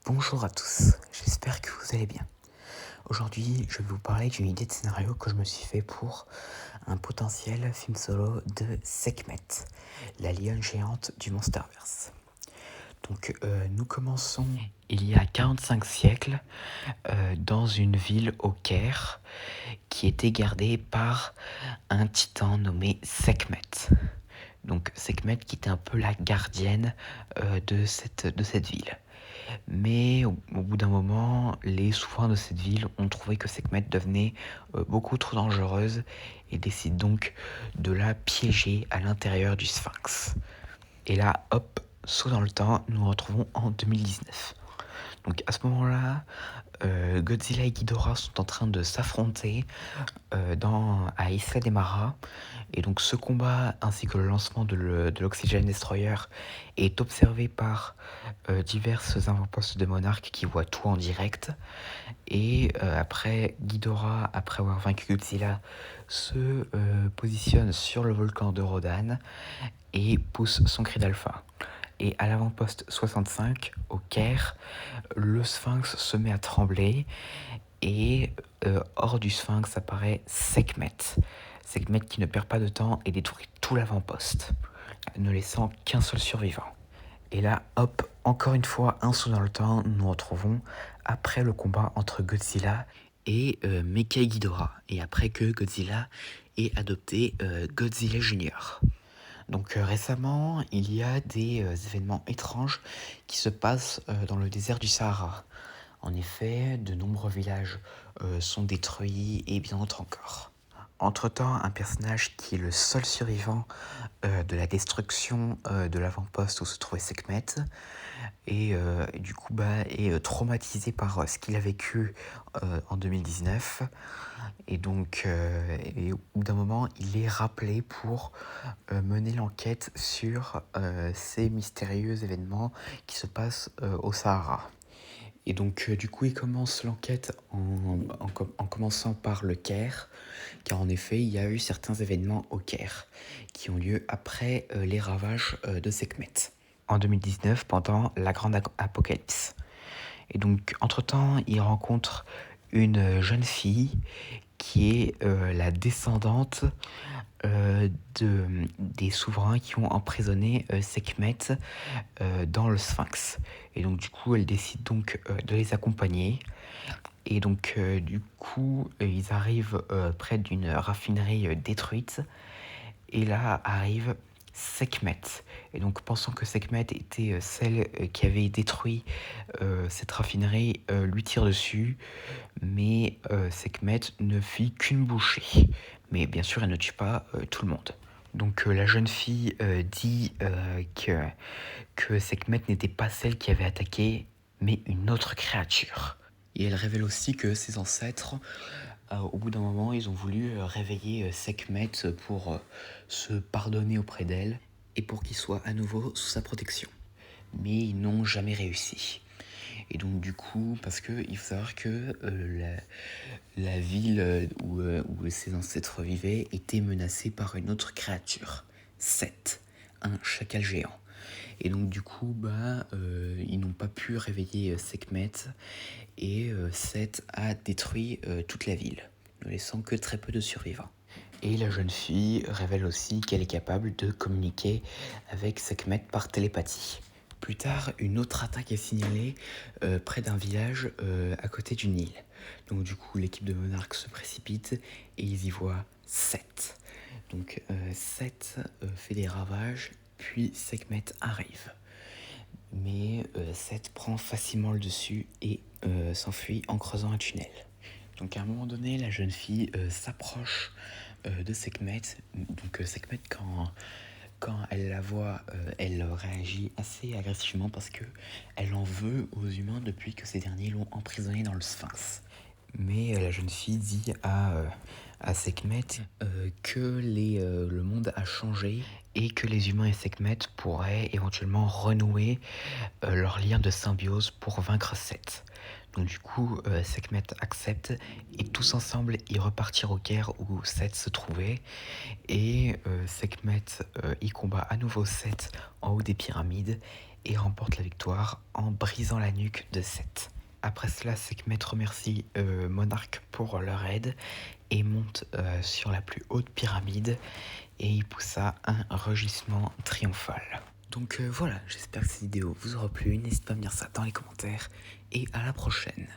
Bonjour à tous, j'espère que vous allez bien. Aujourd'hui, je vais vous parler d'une idée de scénario que je me suis fait pour un potentiel film solo de Sekhmet, la lionne géante du Monsterverse. Donc, nous commençons il y a 45 siècles dans une ville au Caire qui était gardée par un titan nommé Sekhmet. Donc Sekhmet qui était un peu la gardienne de cette ville. Mais au bout d'un moment, les souverains de cette ville ont trouvé que Sekhmet devenait beaucoup trop dangereuse et décident donc de la piéger à l'intérieur du Sphinx. Et là, hop, saut dans le temps, nous nous retrouvons en 2019. Donc à ce moment-là, Godzilla et Ghidorah sont en train de s'affronter à Isla des Maras. Et donc ce combat ainsi que le lancement de l'Oxygen Destroyer est observé par diverses avant-postes de Monarch qui voient tout en direct. Et après, Ghidorah, après avoir vaincu Godzilla, se positionne sur le volcan de Rodan et pousse son cri d'alpha. Et à l'avant-poste 65, au Caire, le Sphinx se met à trembler et hors du Sphinx apparaît Sekhmet. Sekhmet qui ne perd pas de temps et détruit tout l'avant-poste, ne laissant qu'un seul survivant. Et là, hop, encore une fois, un saut dans le temps, nous nous retrouvons après le combat entre Godzilla et Mecha Ghidorah, et après que Godzilla ait adopté Godzilla Junior. Donc récemment, il y a des événements étranges qui se passent dans le désert du Sahara. En effet, de nombreux villages sont détruits et bien d'autres encore. Entre-temps, un personnage qui est le seul survivant de la destruction de l'avant-poste où se trouvait Sekhmet et du coup est traumatisé par ce qu'il a vécu en 2019 et donc au bout d'un moment il est rappelé pour mener l'enquête sur ces mystérieux événements qui se passent au Sahara. Et donc du coup il commence l'enquête en commençant par le Caire, car en effet il y a eu certains événements au Caire qui ont lieu après les ravages de Sekhmet en 2019 pendant la grande apocalypse. Et donc entre-temps il rencontre une jeune fille qui est la descendante des souverains qui ont emprisonné Sekhmet dans le Sphinx. Et donc du coup elle décide donc de les accompagner. Et donc du coup ils arrivent près d'une raffinerie détruite. Et là arrive Sekhmet. Et donc pensant que Sekhmet était celle qui avait détruit cette raffinerie, lui tire dessus. Mais Sekhmet ne fit qu'une bouchée. Mais bien sûr elle ne tue pas tout le monde. Donc la jeune fille dit que Sekhmet n'était pas celle qui avait attaqué, mais une autre créature. Et elle révèle aussi que ses ancêtres, au bout d'un moment, ils ont voulu réveiller Sekhmet pour se pardonner auprès d'elle et pour qu'il soit à nouveau sous sa protection. Mais ils n'ont jamais réussi. Et donc du coup, parce que il faut savoir que la ville où ses ancêtres vivaient était menacée par une autre créature, Seth, un chacal géant. Et donc du coup, ils n'ont pas pu réveiller Sekhmet et Seth a détruit toute la ville, ne laissant que très peu de survivants. Et la jeune fille révèle aussi qu'elle est capable de communiquer avec Sekhmet par télépathie. Plus tard, une autre attaque est signalée près d'un village à côté d'une île. Donc du coup, l'équipe de Monarch se précipite et ils y voient Seth. Donc Seth fait des ravages, puis Sekhmet arrive. Mais Seth prend facilement le dessus et s'enfuit en creusant un tunnel. Donc à un moment donné, la jeune fille s'approche de Sekhmet. Donc Sekhmet, quand elle la voit, elle réagit assez agressivement parce que elle en veut aux humains depuis que ces derniers l'ont emprisonnée dans le Sphinx. Mais la jeune fille dit à Sekhmet que le monde a changé et que les humains et Sekhmet pourraient éventuellement renouer leur lien de symbiose pour vaincre Seth. Donc du coup, Sekhmet accepte et tous ensemble ils repartirent au Caire où Seth se trouvait. Et Sekhmet il combat à nouveau Seth en haut des pyramides et remporte la victoire en brisant la nuque de Seth. Après cela, Sekhmet remercie Monarque pour leur aide et monte sur la plus haute pyramide et il poussa un rugissement triomphal. Donc voilà, j'espère que cette vidéo vous aura plu, n'hésitez pas à me dire ça dans les commentaires et à la prochaine.